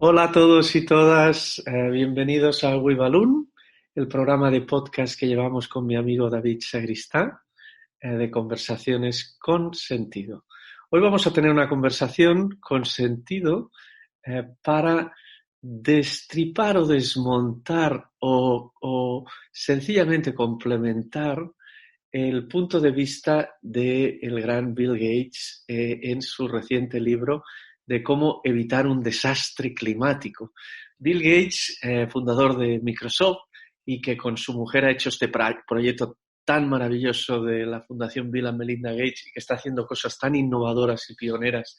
Hola a todos y todas, bienvenidos a We Balloon, el programa de podcast que llevamos con mi amigo David Sagristá, de conversaciones con sentido. Hoy vamos a tener una conversación con sentido para destripar o desmontar o sencillamente complementar el punto de vista del gran Bill Gates en su reciente libro de cómo evitar un desastre climático. Bill Gates, fundador de Microsoft y que con su mujer ha hecho este proyecto tan maravilloso de la Fundación Bill and Melinda Gates y que está haciendo cosas tan innovadoras y pioneras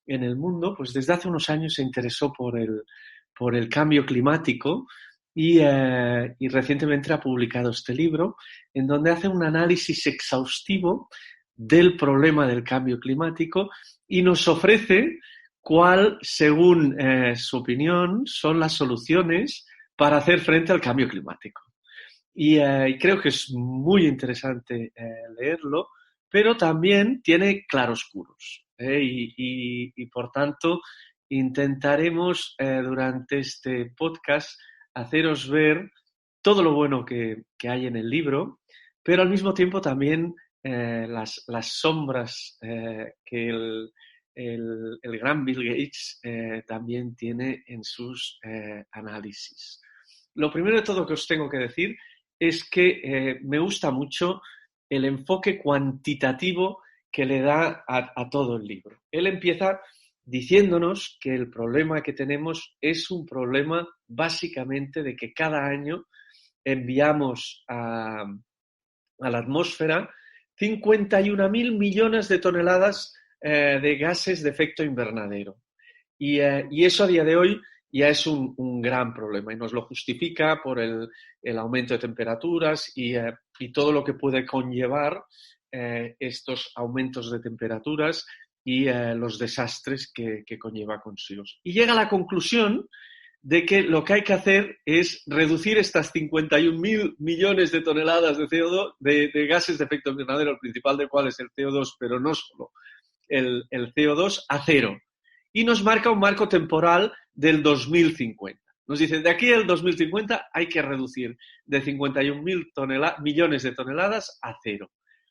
en el mundo, pues desde hace unos años se interesó por el cambio climático y recientemente ha publicado este libro en donde hace un análisis exhaustivo del problema del cambio climático y nos ofrece cuál, según su opinión, son las soluciones para hacer frente al cambio climático. Y creo que es muy interesante leerlo, pero también tiene claroscuros. Y por tanto, intentaremos durante este podcast haceros ver todo lo bueno que hay en el libro, pero al mismo tiempo también las sombras que el gran Bill Gates también tiene en sus análisis. Lo primero de todo que os tengo que decir es que me gusta mucho el enfoque cuantitativo que le da a todo el libro. Él empieza diciéndonos que el problema que tenemos es un problema básicamente de que cada año enviamos a la atmósfera 51.000 millones de toneladas de gases de efecto invernadero. Y eso a día de hoy ya es un gran problema y nos lo justifica por el aumento de temperaturas y todo lo que puede conllevar estos aumentos de temperaturas y los desastres que conlleva consigo. Y llega a la conclusión de que lo que hay que hacer es reducir estas 51.000 millones de toneladas de CO2, de gases de efecto invernadero, el principal del cual es el CO2, pero no solo el CO2, a cero. Y nos marca un marco temporal del 2050. Nos dice, de aquí al 2050 hay que reducir de 51.000 millones de toneladas a cero.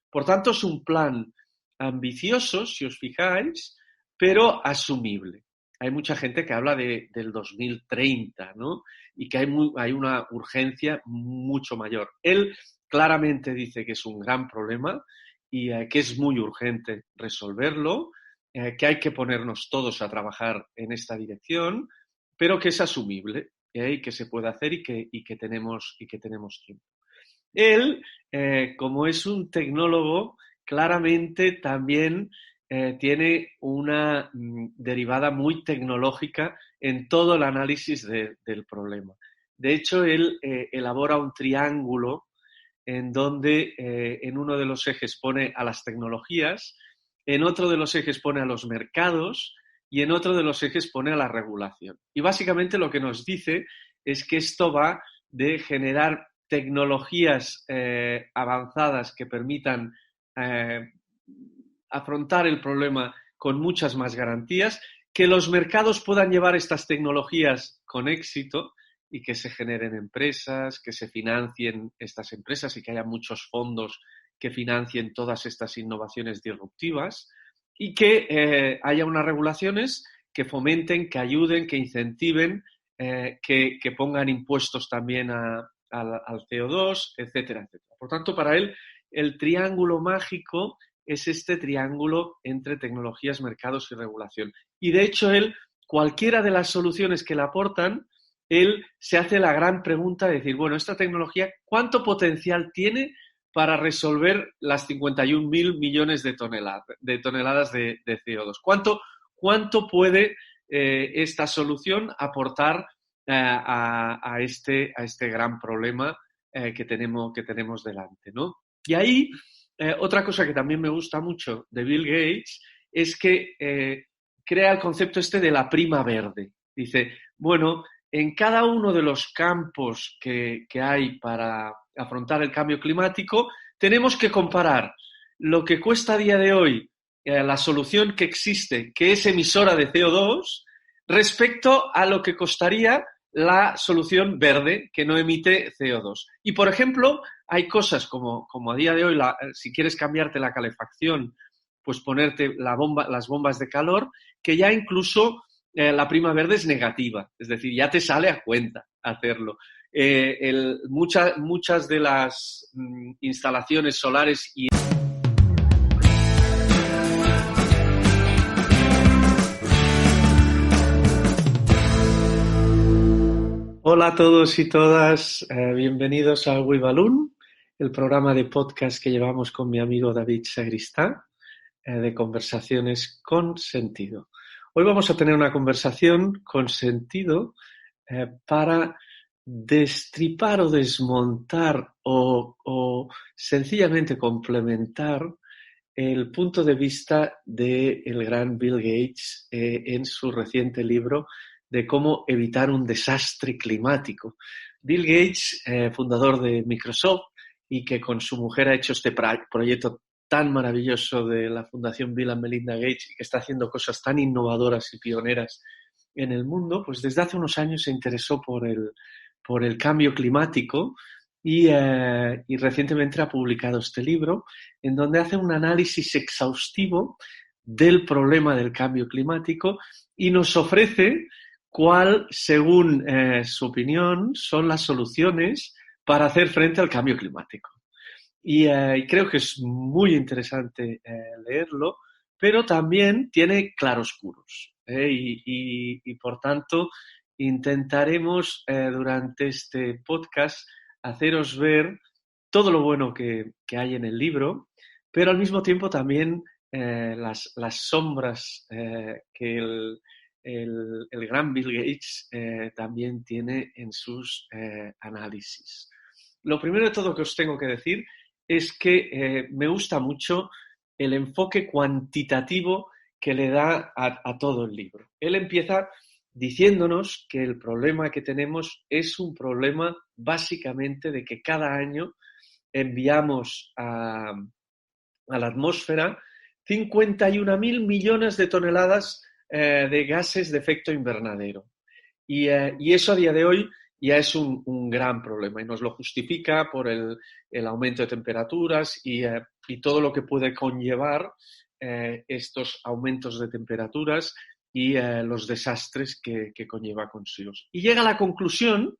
Por tanto, es un plan ambicioso, si os fijáis, pero asumible. Hay mucha gente que habla del 2030, ¿no? Y que hay una urgencia mucho mayor. Él claramente dice que es un gran problema y que es muy urgente resolverlo, que hay que ponernos todos a trabajar en esta dirección, pero que es asumible y que se puede hacer y que tenemos tiempo. Él, como es un tecnólogo, claramente también tiene una derivada muy tecnológica en todo el análisis del problema. De hecho, él elabora un triángulo en donde en uno de los ejes pone a las tecnologías, en otro de los ejes pone a los mercados y en otro de los ejes pone a la regulación. Y básicamente lo que nos dice es que esto va de generar tecnologías avanzadas que permitan afrontar el problema con muchas más garantías, que los mercados puedan llevar estas tecnologías con éxito y que se generen empresas, que se financien estas empresas y que haya muchos fondos que financien todas estas innovaciones disruptivas y que haya unas regulaciones que fomenten, que ayuden, que incentiven, que pongan impuestos también al CO2, etcétera, etcétera. Por tanto, para él, el triángulo mágico es este triángulo entre tecnologías, mercados y regulación. Y de hecho, él, cualquiera de las soluciones que le aportan, él se hace la gran pregunta de decir, bueno, esta tecnología, ¿cuánto potencial tiene para resolver las 51.000 millones de toneladas de CO2? ¿Cuánto puede esta solución aportar a este gran problema que tenemos delante, ¿no? Y ahí, otra cosa que también me gusta mucho de Bill Gates es que crea el concepto este de la prima verde. Dice, bueno, en cada uno de los campos que hay para afrontar el cambio climático, tenemos que comparar lo que cuesta a día de hoy la solución que existe, que es emisora de CO2, respecto a lo que costaría la solución verde que no emite CO2. Y, por ejemplo, hay cosas como a día de hoy, si quieres cambiarte la calefacción, pues ponerte las bombas de calor, que ya incluso la prima verde es negativa, es decir, ya te sale a cuenta hacerlo. Muchas de las instalaciones solares y Hola a todos y todas, bienvenidos a Balloon, el programa de podcast que llevamos con mi amigo David Sagristá, de conversaciones con sentido. Hoy vamos a tener una conversación con sentido para destripar o desmontar o sencillamente complementar el punto de vista del gran Bill Gates en su reciente libro de cómo evitar un desastre climático. Bill Gates, fundador de Microsoft y que con su mujer ha hecho este proyecto tan maravilloso de la Fundación Bill and Melinda Gates y que está haciendo cosas tan innovadoras y pioneras en el mundo, pues desde hace unos años se interesó por el cambio climático y recientemente ha publicado este libro en donde hace un análisis exhaustivo del problema del cambio climático y nos ofrece cuál, según su opinión, son las soluciones para hacer frente al cambio climático. Y creo que es muy interesante leerlo, pero también tiene claroscuros. Y por tanto, intentaremos durante este podcast haceros ver todo lo bueno que hay en el libro, pero al mismo tiempo también las sombras que el gran Bill Gates también tiene en sus análisis. Lo primero de todo que os tengo que decir es que me gusta mucho el enfoque cuantitativo que le da a todo el libro. Él empieza diciéndonos que el problema que tenemos es un problema básicamente de que cada año enviamos a la atmósfera 51.000 millones de toneladas de gases de efecto invernadero. Y eso a día de hoy ya es un gran problema y nos lo justifica por el aumento de temperaturas y todo lo que puede conllevar estos aumentos de temperaturas y los desastres que conlleva consigo. Y llega a la conclusión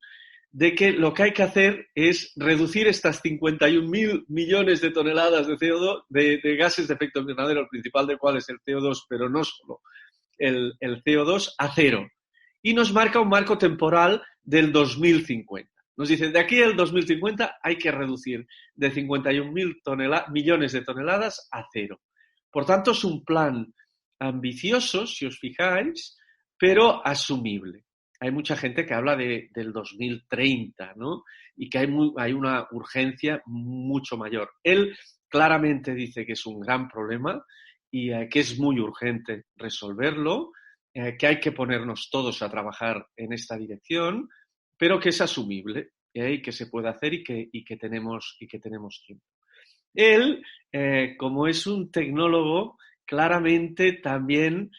de que lo que hay que hacer es reducir estas 51.000 millones de toneladas de CO2, de gases de efecto invernadero, el principal del cual es el CO2, pero no solo el CO2, a cero. Y nos marca un marco temporal del 2050. Nos dice, de aquí al 2050 hay que reducir de 51.000 millones de toneladas a cero. Por tanto, es un plan ambicioso, si os fijáis, pero asumible. Hay mucha gente que habla del 2030, ¿no? Y que hay una urgencia mucho mayor. Él claramente dice que es un gran problema y que es muy urgente resolverlo, que hay que ponernos todos a trabajar en esta dirección, pero que es asumible y que se puede hacer y que tenemos tiempo. Él, como es un tecnólogo, claramente también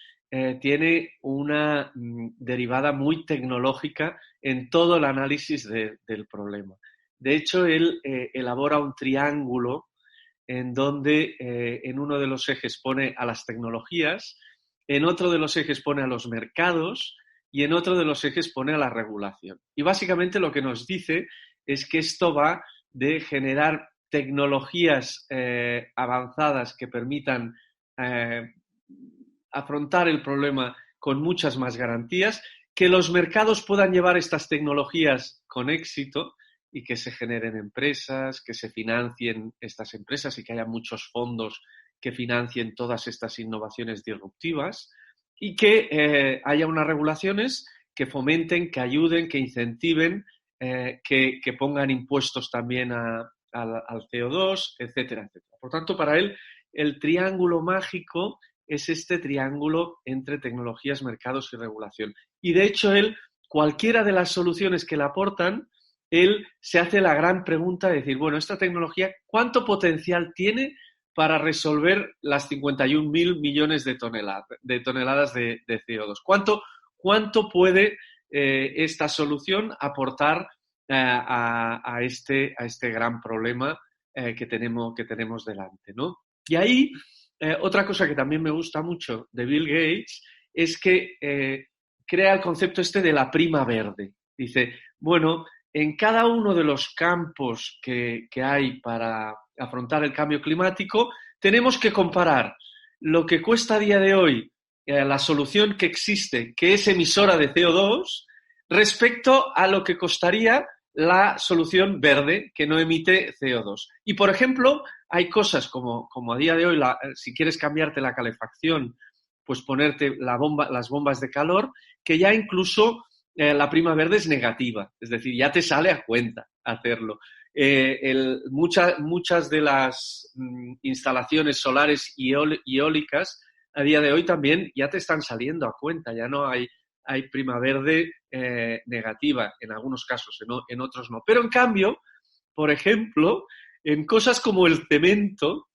tiene una derivada muy tecnológica en todo el análisis del problema. De hecho, él elabora un triángulo en donde en uno de los ejes pone a las tecnologías, en otro de los ejes pone a los mercados y en otro de los ejes pone a la regulación. Y básicamente lo que nos dice es que esto va de generar tecnologías avanzadas que permitan afrontar el problema con muchas más garantías, que los mercados puedan llevar estas tecnologías con éxito y que se generen empresas, que se financien estas empresas y que haya muchos fondos que financien todas estas innovaciones disruptivas y que haya unas regulaciones que fomenten, que ayuden, que incentiven, que pongan impuestos también al CO2, etcétera, etcétera. Por tanto, para él, el triángulo mágico es este triángulo entre tecnologías, mercados y regulación. Y de hecho, él, cualquiera de las soluciones que le aportan, él se hace la gran pregunta de decir, bueno, esta tecnología, ¿cuánto potencial tiene para resolver las 51.000 millones de toneladas de CO2? cuánto puede esta solución aportar a este gran problema que tenemos delante, ¿no? Y ahí, otra cosa que también me gusta mucho de Bill Gates es que crea el concepto este de la prima verde. Dice, bueno, en cada uno de los campos que hay para afrontar el cambio climático, tenemos que comparar lo que cuesta a día de hoy la solución que existe, que es emisora de CO2, respecto a lo que costaría la solución verde, que no emite CO2. Y, por ejemplo, hay cosas como a día de hoy, si quieres cambiarte la calefacción, pues ponerte las bombas de calor, que ya incluso la prima verde es negativa, es decir, ya te sale a cuenta hacerlo. Muchas de las instalaciones solares y eólicas a día de hoy también ya te están saliendo a cuenta, ya no hay prima verde negativa en algunos casos, en otros no. Pero en cambio, por ejemplo, en cosas como el cemento,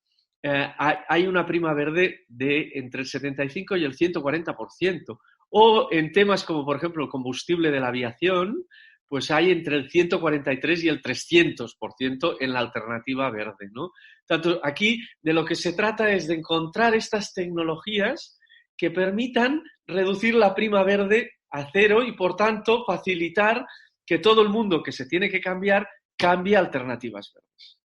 hay una prima verde de entre el 75 y el 140%. O en temas como, por ejemplo, el combustible de la aviación, pues hay entre el 143 y el 300% en la alternativa verde, ¿no? Tanto aquí de lo que se trata es de encontrar estas tecnologías que permitan reducir la prima verde a cero y, por tanto, facilitar que todo el mundo que se tiene que cambiar cambie a alternativas verdes.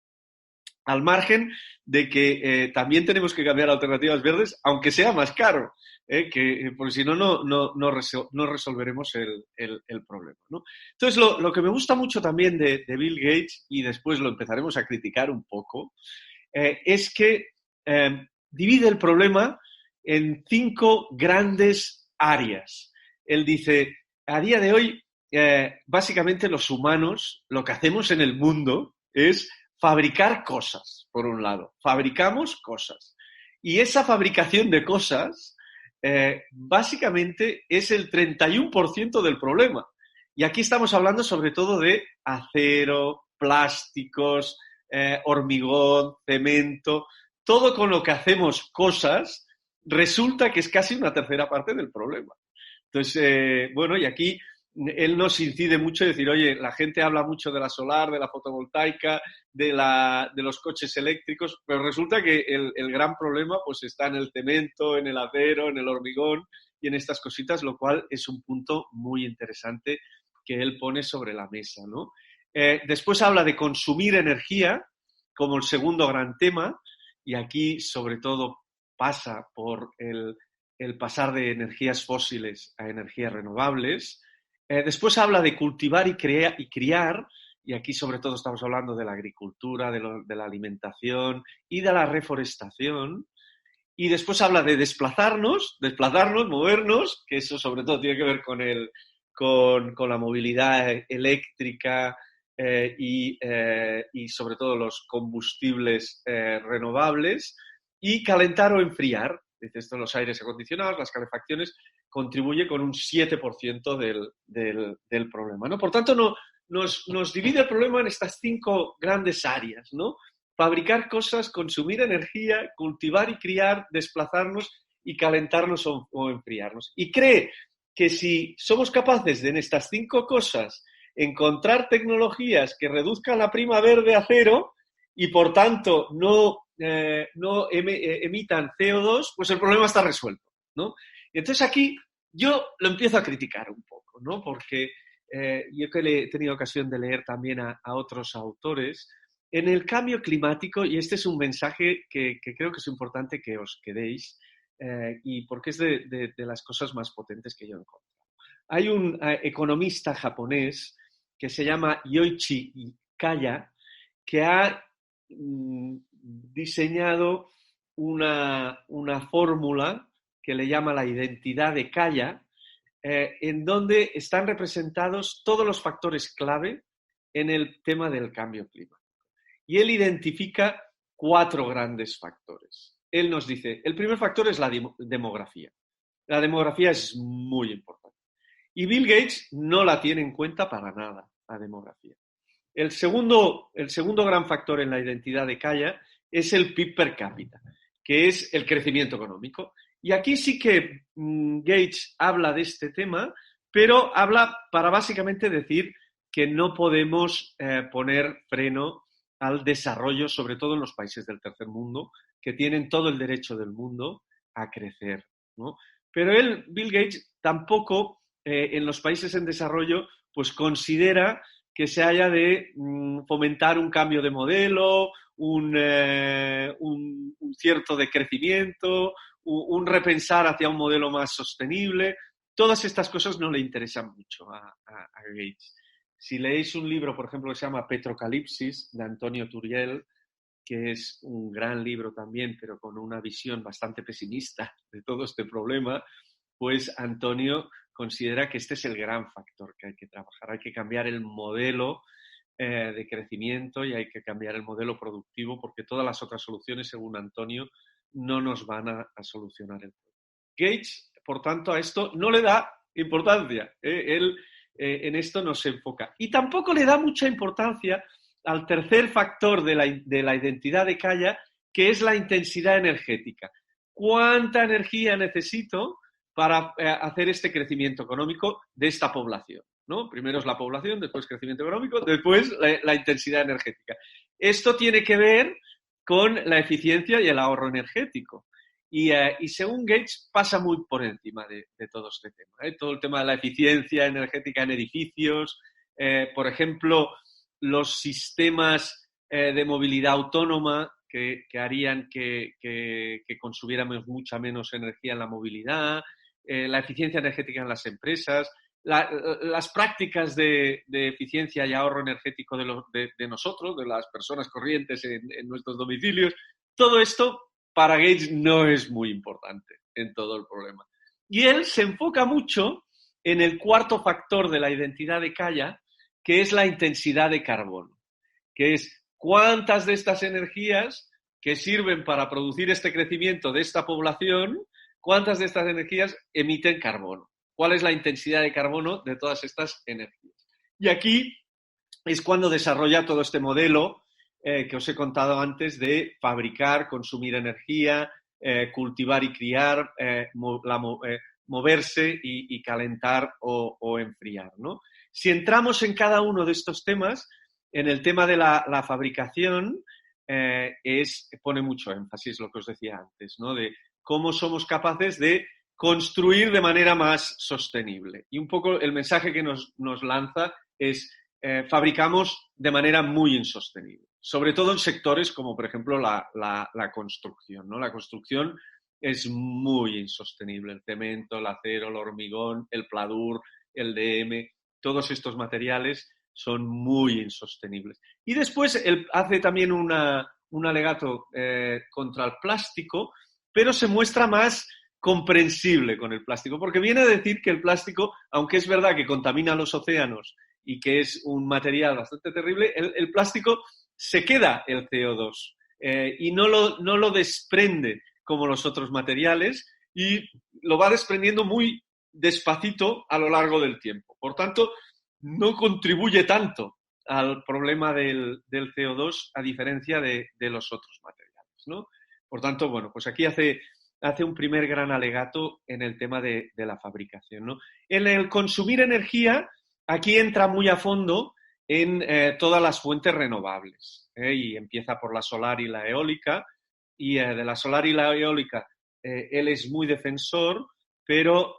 Al margen de que también tenemos que cambiar a alternativas verdes, aunque sea más caro, porque si no, no resolveremos el problema, ¿no? Entonces, lo que me gusta mucho también de Bill Gates, y después lo empezaremos a criticar un poco, es que divide el problema en 5 grandes áreas. Él dice, a día de hoy, básicamente los humanos, lo que hacemos en el mundo es fabricar cosas, por un lado. Fabricamos cosas. Y esa fabricación de cosas, básicamente, es el 31% del problema. Y aquí estamos hablando sobre todo de acero, plásticos, hormigón, cemento, todo con lo que hacemos cosas, resulta que es casi una tercera parte del problema. Entonces, bueno, y aquí él nos incide mucho en decir, oye, la gente habla mucho de la solar, de la fotovoltaica, de los coches eléctricos, pero resulta que el gran problema pues está en el cemento, en el acero, en el hormigón y en estas cositas, lo cual es un punto muy interesante que él pone sobre la mesa, ¿no? Después habla de consumir energía como el segundo gran tema, y aquí sobre todo pasa por el pasar de energías fósiles a energías renovables. Después habla de cultivar y criar, y aquí sobre todo estamos hablando de la agricultura, de la alimentación y de la reforestación. Y después habla de desplazarnos, movernos, que eso sobre todo tiene que ver con la movilidad eléctrica y sobre todo los combustibles renovables, y calentar o enfriar. Dice esto, los aires acondicionados, las calefacciones, contribuye con un 7% del problema, ¿no? Por tanto, nos divide el problema en estas 5 grandes áreas, ¿no? Fabricar cosas, consumir energía, cultivar y criar, desplazarnos y calentarnos o enfriarnos. Y cree que si somos capaces de, en estas 5 cosas, encontrar tecnologías que reduzcan la prima verde a cero y, por tanto, no emitan CO2, pues el problema está resuelto, ¿no? Y entonces aquí yo lo empiezo a criticar un poco, ¿no? Porque yo que he tenido ocasión de leer también a otros autores, en el cambio climático, y este es un mensaje que creo que es importante que os quedéis, y porque es de las cosas más potentes que yo he encontrado. Hay un economista japonés que se llama Yoichi Kaya, que ha diseñado una fórmula que le llama la identidad de Kaya, en donde están representados todos los factores clave en el tema del cambio climático. Y él identifica 4 grandes factores. Él nos dice, el primer factor es la demografía. La demografía es muy importante. Y Bill Gates no la tiene en cuenta para nada, la demografía. El segundo gran factor en la identidad de Kaya es el PIB per cápita, que es el crecimiento económico. Y aquí sí que Gates habla de este tema, pero habla para básicamente decir que no podemos poner freno al desarrollo, sobre todo en los países del tercer mundo, que tienen todo el derecho del mundo a crecer, ¿no? Pero Bill Gates, tampoco en los países en desarrollo, pues considera que se haya de fomentar un cambio de modelo, un cierto decrecimiento, un repensar hacia un modelo más sostenible. Todas estas cosas no le interesan mucho a Gates. Si leéis un libro, por ejemplo, que se llama Petrocalipsis, de Antonio Turiel, que es un gran libro también, pero con una visión bastante pesimista de todo este problema, pues Antonio considera que este es el gran factor que hay que trabajar. Hay que cambiar el modelo de crecimiento y hay que cambiar el modelo productivo porque todas las otras soluciones, según Antonio, no nos van a solucionar el problema. Gates, por tanto, a esto no le da importancia. Él en esto no se enfoca. Y tampoco le da mucha importancia al tercer factor de la identidad de Kaya, que es la intensidad energética. ¿Cuánta energía necesito para hacer este crecimiento económico de esta población? ¿No? Primero es la población, después crecimiento económico, después la intensidad energética. Esto tiene que ver con la eficiencia y el ahorro energético. Y según Gates pasa muy por encima de todo este tema. Todo el tema de la eficiencia energética en edificios, por ejemplo, los sistemas de movilidad autónoma que harían que consumiéramos mucha menos energía en la movilidad, la eficiencia energética en las empresas, las prácticas de eficiencia y ahorro energético de nosotros, de las personas corrientes en nuestros domicilios, todo esto para Gates no es muy importante en todo el problema. Y él se enfoca mucho en el cuarto factor de la identidad de Kaya, que es la intensidad de carbono, que es cuántas de estas energías que sirven para producir este crecimiento de esta población, cuántas de estas energías emiten carbono. ¿Cuál es la intensidad de carbono de todas estas energías? Y aquí es cuando desarrolla todo este modelo que os he contado antes de fabricar, consumir energía, cultivar y criar, moverse y calentar o enfriar, ¿no? Si entramos en cada uno de estos temas, en el tema de la fabricación, pone mucho énfasis lo que os decía antes, ¿no? De cómo somos capaces de construir de manera más sostenible. Y un poco el mensaje que nos lanza es fabricamos de manera muy insostenible, sobre todo en sectores como, por ejemplo, la construcción, ¿no? La construcción es muy insostenible. El cemento, el acero, el hormigón, el pladur, el DM, todos estos materiales son muy insostenibles. Y después él hace también un alegato contra el plástico, pero se muestra más comprensible con el plástico, porque viene a decir que el plástico, aunque es verdad que contamina los océanos y que es un material bastante terrible, el plástico se queda el CO2 y no lo desprende como los otros materiales y lo va desprendiendo muy despacito a lo largo del tiempo. Por tanto, no contribuye tanto al problema del CO2 a diferencia de los otros materiales, ¿no? Por tanto, bueno, pues aquí hace un primer gran alegato en el tema de la fabricación, ¿no? En el consumir energía, aquí entra muy a fondo en todas las fuentes renovables, y empieza por la solar y la eólica, y de la solar y la eólica él es muy defensor, pero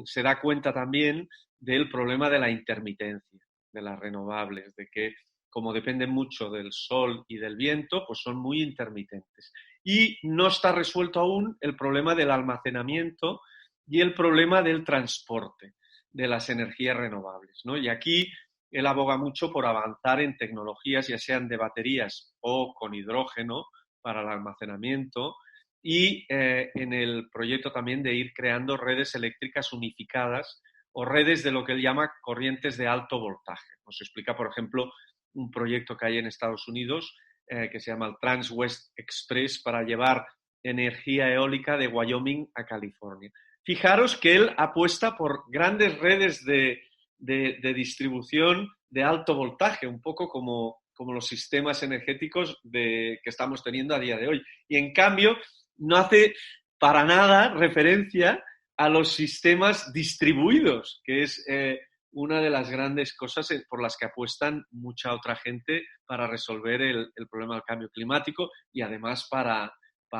se da cuenta también del problema de la intermitencia de las renovables, de que como dependen mucho del sol y del viento, pues son muy intermitentes. Y no está resuelto aún el problema del almacenamiento y el problema del transporte de las energías renovables, ¿no? Y aquí él aboga mucho por avanzar en tecnologías, ya sean de baterías o con hidrógeno para el almacenamiento, y en el proyecto también de ir creando redes eléctricas unificadas o redes de lo que él llama corrientes de alto voltaje. Nos explica, por ejemplo, un proyecto que hay en Estados Unidos que se llama el Trans-West Express para llevar energía eólica de Wyoming a California. Fijaros que él apuesta por grandes redes de distribución de alto voltaje, un poco como los sistemas energéticos que estamos teniendo a día de hoy. Y en cambio, no hace para nada referencia a los sistemas distribuidos, que es una de las grandes cosas por las que apuestan mucha otra gente para resolver el problema del cambio climático y además para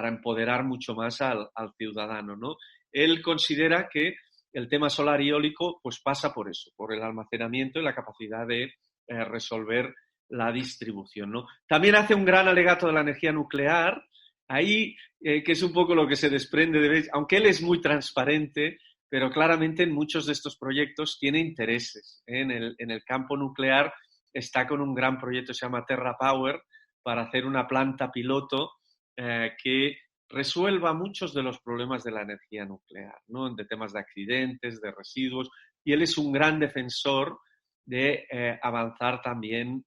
empoderar mucho más al ciudadano, ¿no? Él considera que el tema solar y eólico pues pasa por eso, por el almacenamiento y la capacidad de resolver la distribución, ¿no? También hace un gran alegato de la energía nuclear, ahí que es un poco lo que se desprende de, aunque él es muy transparente, pero claramente en muchos de estos proyectos tiene intereses. En el campo nuclear está con un gran proyecto que se llama Terra Power para hacer una planta piloto que resuelva muchos de los problemas de la energía nuclear, ¿no? De temas de accidentes, de residuos, y él es un gran defensor de avanzar también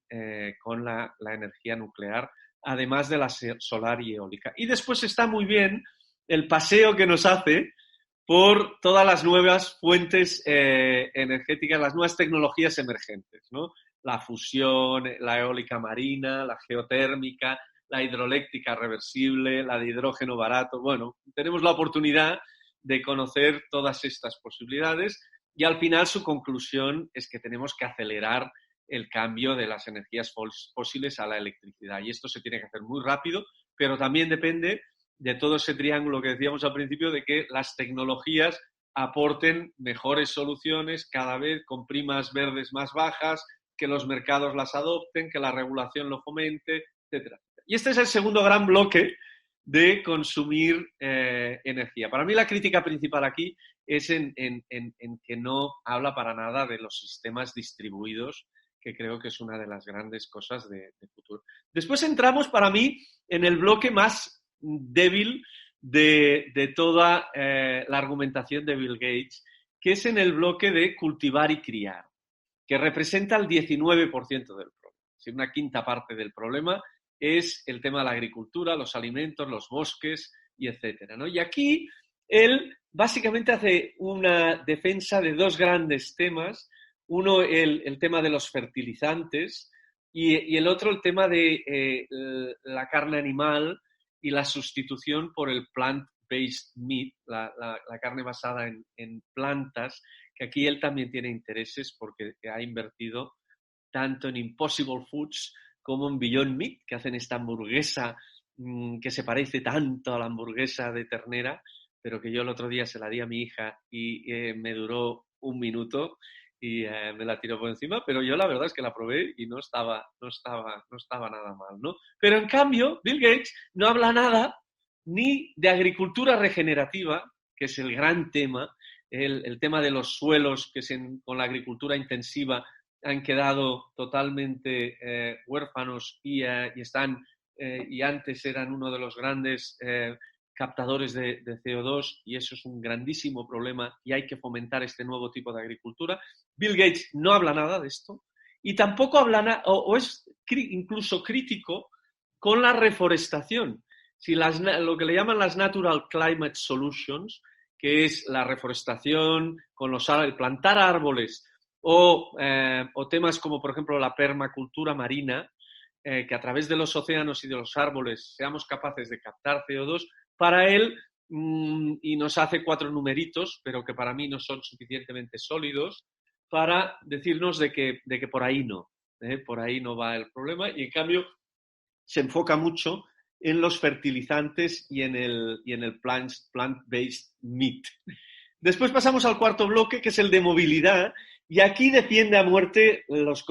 con la energía nuclear, además de la solar y eólica. Y después está muy bien el paseo que nos hace por todas las nuevas fuentes energéticas, las nuevas tecnologías emergentes, ¿no? La fusión, la eólica marina, la geotérmica, la hidroeléctrica reversible, la de hidrógeno barato. Bueno, tenemos la oportunidad de conocer todas estas posibilidades y al final su conclusión es que tenemos que acelerar el cambio de las energías fósiles a la electricidad. Y esto se tiene que hacer muy rápido, pero también depende de todo ese triángulo que decíamos al principio, de que las tecnologías aporten mejores soluciones cada vez con primas verdes más bajas, que los mercados las adopten, que la regulación lo fomente, etcétera. Y este es el segundo gran bloque de consumir energía. Para mí la crítica principal aquí es en que no habla para nada de los sistemas distribuidos, que creo que es una de las grandes cosas de futuro. Después entramos, para mí, en el bloque más débil de toda la argumentación de Bill Gates, que es en el bloque de cultivar y criar, que representa el 19% del problema. Si una quinta parte del problema es el tema de la agricultura, los alimentos, los bosques y etcétera, ¿no? Y aquí él básicamente hace una defensa de dos grandes temas. Uno, el tema de los fertilizantes y el otro, el tema de la carne animal y la sustitución por el plant-based meat, la carne basada en plantas, que aquí él también tiene intereses porque ha invertido tanto en Impossible Foods como en Beyond Meat, que hacen esta hamburguesa que se parece tanto a la hamburguesa de ternera, pero que yo el otro día se la di a mi hija y me duró un minuto y me la tiró por encima, pero yo la verdad es que la probé y no estaba nada mal, ¿no? Pero en cambio, Bill Gates no habla nada ni de agricultura regenerativa, que es el gran tema, el tema de los suelos, que con la agricultura intensiva han quedado totalmente huérfanos y están, y antes eran uno de los grandes captadores de CO2 y eso es un grandísimo problema y hay que fomentar este nuevo tipo de agricultura. Bill Gates no habla nada de esto y tampoco habla nada, o es incluso crítico con la reforestación. Si lo que le llaman las Natural Climate Solutions, que es la reforestación con el plantar árboles o temas como, por ejemplo, la permacultura marina, que a través de los océanos y de los árboles seamos capaces de captar CO2, para él, y nos hace 4 numeritos, pero que para mí no son suficientemente sólidos, para decirnos de que por ahí no va el problema, y en cambio se enfoca mucho en los fertilizantes y en el plant-based meat. Después pasamos al cuarto bloque, que es el de movilidad, y aquí defiende a muerte los